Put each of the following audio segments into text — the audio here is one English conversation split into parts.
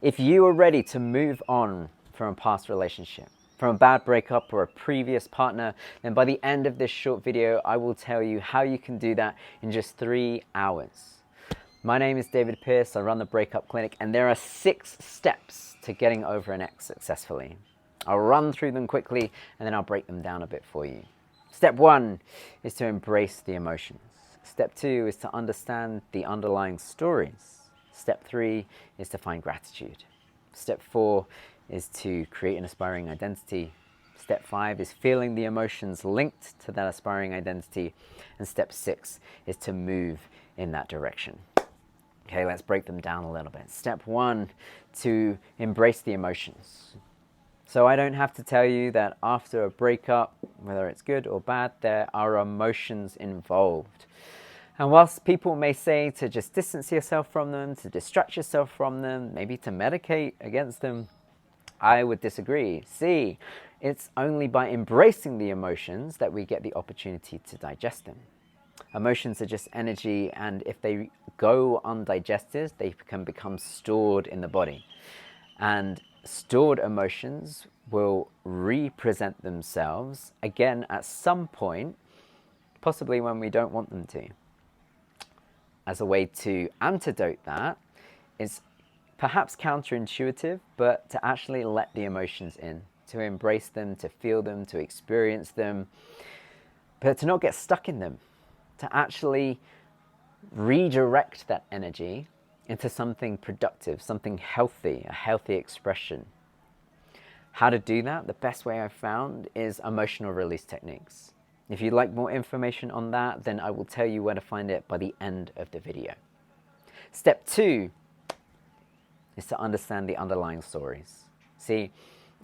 If you are ready to move on from a past relationship, from a bad breakup or a previous partner, then by the end of this short video, I will tell you how you can do that in just 3 hours. My name is David Pierce. I run the Breakup Clinic, and there are 6 steps to getting over an ex successfully. I'll run through them quickly, and then I'll break them down a bit for you. Step 1 is to embrace the emotions. Step 2 is to understand the underlying stories. Step 3 is to find gratitude. Step 4 is to create an aspiring identity. Step 5 is feeling the emotions linked to that aspiring identity. And step 6 is to move in that direction. Okay, let's break them down a little bit. Step 1, to embrace the emotions. So I don't have to tell you that after a breakup, whether it's good or bad, there are emotions involved. And whilst people may say to just distance yourself from them, to distract yourself from them, maybe to medicate against them, I would disagree. See, it's only by embracing the emotions that we get the opportunity to digest them. Emotions are just energy, and if they go undigested, they can become stored in the body. And stored emotions will represent themselves again at some point, possibly when we don't want them to. As a way to antidote that is perhaps counterintuitive, but to actually let the emotions in, to embrace them, to feel them, to experience them, but to not get stuck in them, to actually redirect that energy into something productive, something healthy, a healthy expression. How to do that? The best way I've found is emotional release techniques. If you'd like more information on that, then I will tell you where to find it by the end of the video. Step 2 is to understand the underlying stories. See,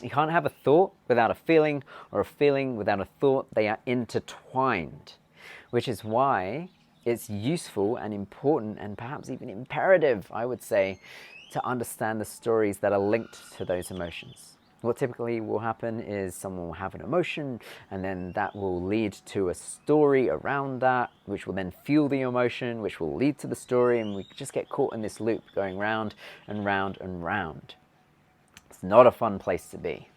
you can't have a thought without a feeling, or a feeling without a thought. They are intertwined, which is why it's useful and important, and perhaps even imperative, I would say, to understand the stories that are linked to those emotions. What typically will happen is someone will have an emotion, and then that will lead to a story around that, which will then fuel the emotion, which will lead to the story, and we just get caught in this loop going round and round and round. It's not a fun place to be.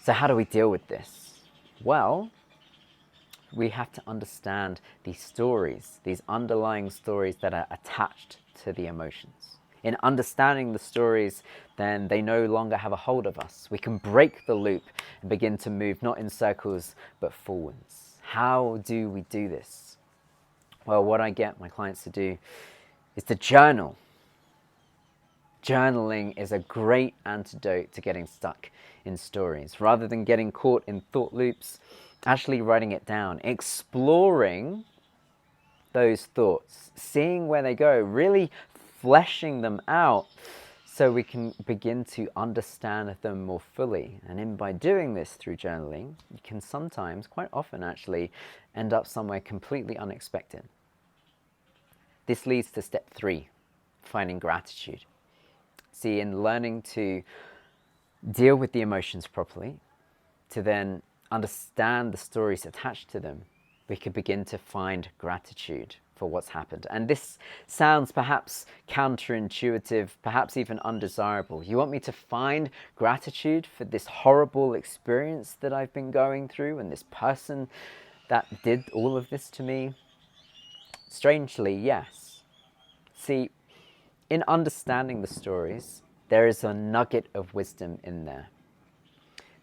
So how do we deal with this? Well, we have to understand these stories, these underlying stories that are attached to the emotions. In understanding the stories, then they no longer have a hold of us. We can break the loop and begin to move not in circles, but forwards. How do we do this? Well, what I get my clients to do is to journal. Journaling is a great antidote to getting stuck in stories. Rather than getting caught in thought loops, actually writing it down, exploring those thoughts, seeing where they go, really fleshing them out so we can begin to understand them more fully. And by doing this through journaling, you can sometimes, quite often actually, end up somewhere completely unexpected. This leads to step 3, finding gratitude. See, in learning to deal with the emotions properly, to then understand the stories attached to them, we could begin to find gratitude for what's happened. And this sounds perhaps counterintuitive, perhaps even undesirable. You want me to find gratitude for this horrible experience that I've been going through and this person that did all of this to me? Strangely, yes. See, in understanding the stories, there is a nugget of wisdom in there.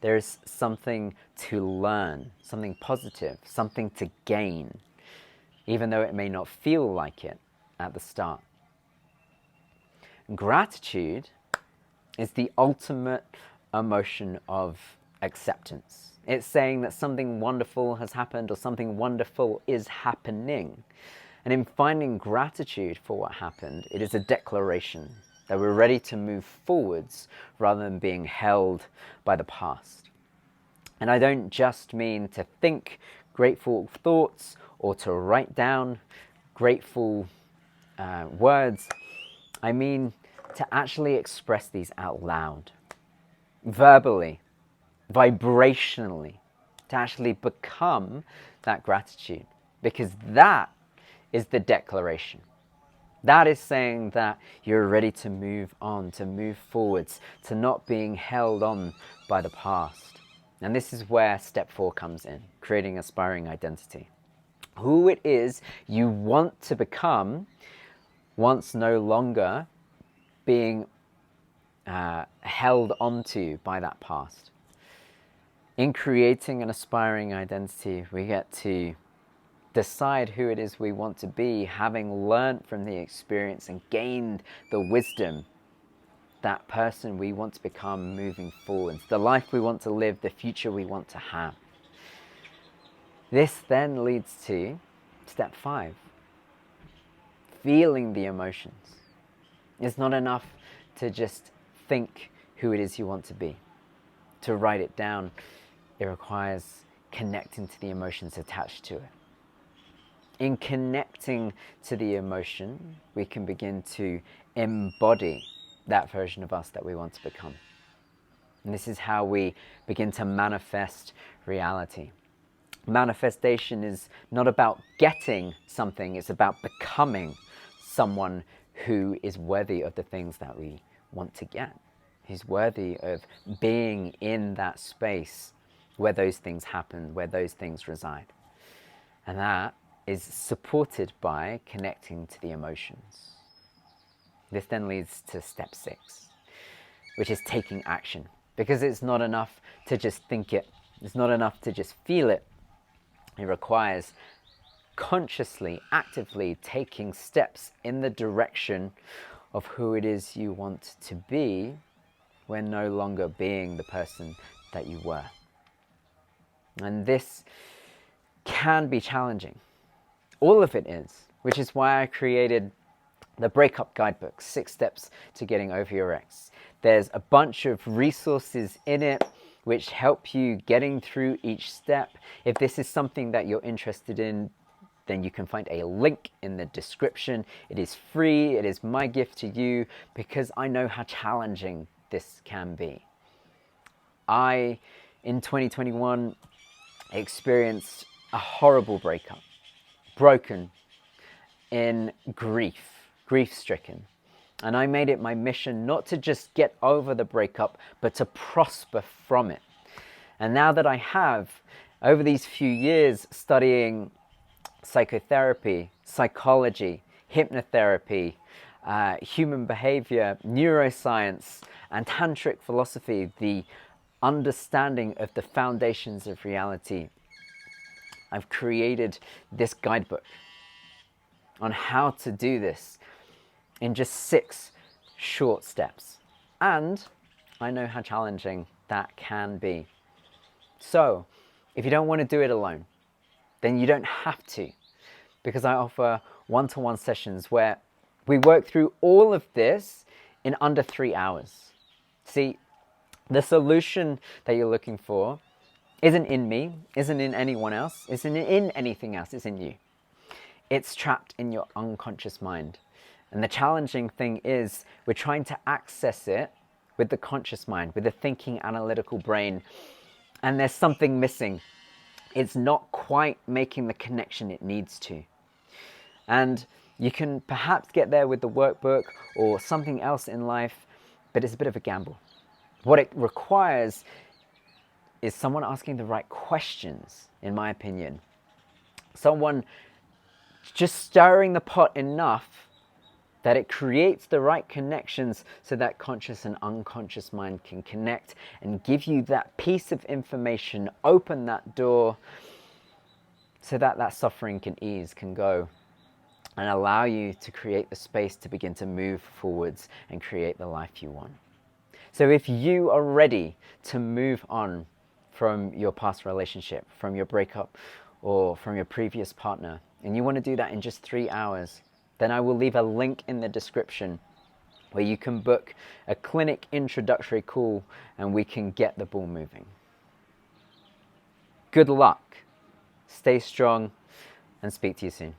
There is something to learn, something positive, something to gain, even though it may not feel like it at the start. Gratitude is the ultimate emotion of acceptance. It's saying that something wonderful has happened, or something wonderful is happening. And in finding gratitude for what happened, it is a declaration that we're ready to move forwards rather than being held by the past. And I don't just mean to think grateful thoughts or to write down grateful words. I mean to actually express these out loud, verbally, vibrationally, to actually become that gratitude, because that is the declaration. That is saying that you're ready to move on, to move forwards, to not being held on by the past. And this is where step 4 comes in, creating aspiring identity. Who it is you want to become once no longer being held onto by that past. In creating an aspiring identity, we get to decide who it is we want to be, having learned from the experience and gained the wisdom, that person we want to become moving forwards, the life we want to live, the future we want to have. This then leads to step 5, feeling the emotions. It's not enough to just think who it is you want to be, to write it down. It requires connecting to the emotions attached to it. In connecting to the emotion, we can begin to embody that version of us that we want to become. And this is how we begin to manifest reality. Manifestation is not about getting something, it's about becoming someone who is worthy of the things that we want to get. Who's worthy of being in that space where those things happen, where those things reside. And that is supported by connecting to the emotions. This then leads to step 6, which is taking action. Because it's not enough to just think it. It's not enough to just feel it. It requires consciously, actively taking steps in the direction of who it is you want to be when no longer being the person that you were. And this can be challenging. All of it is, which is why I created the Break-up Guidebook, 6 Steps to Getting Over Your Ex. There's a bunch of resources in it which help you getting through each step. If this is something that you're interested in, then you can find a link in the description. It is free. It is my gift to you because I know how challenging this can be. I, in 2021, experienced a horrible breakup, broken, in grief-stricken. And I made it my mission not to just get over the breakup, but to prosper from it. And now that I have, over these few years, studying psychotherapy, psychology, hypnotherapy, human behavior, neuroscience, and tantric philosophy, the understanding of the foundations of reality, I've created this guidebook on how to do this in just 6 short steps. And I know how challenging that can be. So if you don't want to do it alone, then you don't have to, because I offer one-to-one sessions where we work through all of this in under 3 hours. See, the solution that you're looking for isn't in me, isn't in anyone else, isn't in anything else, it's in you. It's trapped in your unconscious mind. And the challenging thing is we're trying to access it with the conscious mind, with the thinking analytical brain, and there's something missing. It's not quite making the connection it needs to. And you can perhaps get there with the workbook or something else in life, but it's a bit of a gamble. What it requires is someone asking the right questions, in my opinion. Someone just stirring the pot enough that it creates the right connections so that conscious and unconscious mind can connect and give you that piece of information, open that door so that that suffering can ease, can go, and allow you to create the space to begin to move forwards and create the life you want. So if you are ready to move on from your past relationship, from your breakup, or from your previous partner, and you want to do that in just 3 hours, then I will leave a link in the description where you can book a clinic introductory call and we can get the ball moving. Good luck, stay strong, and speak to you soon.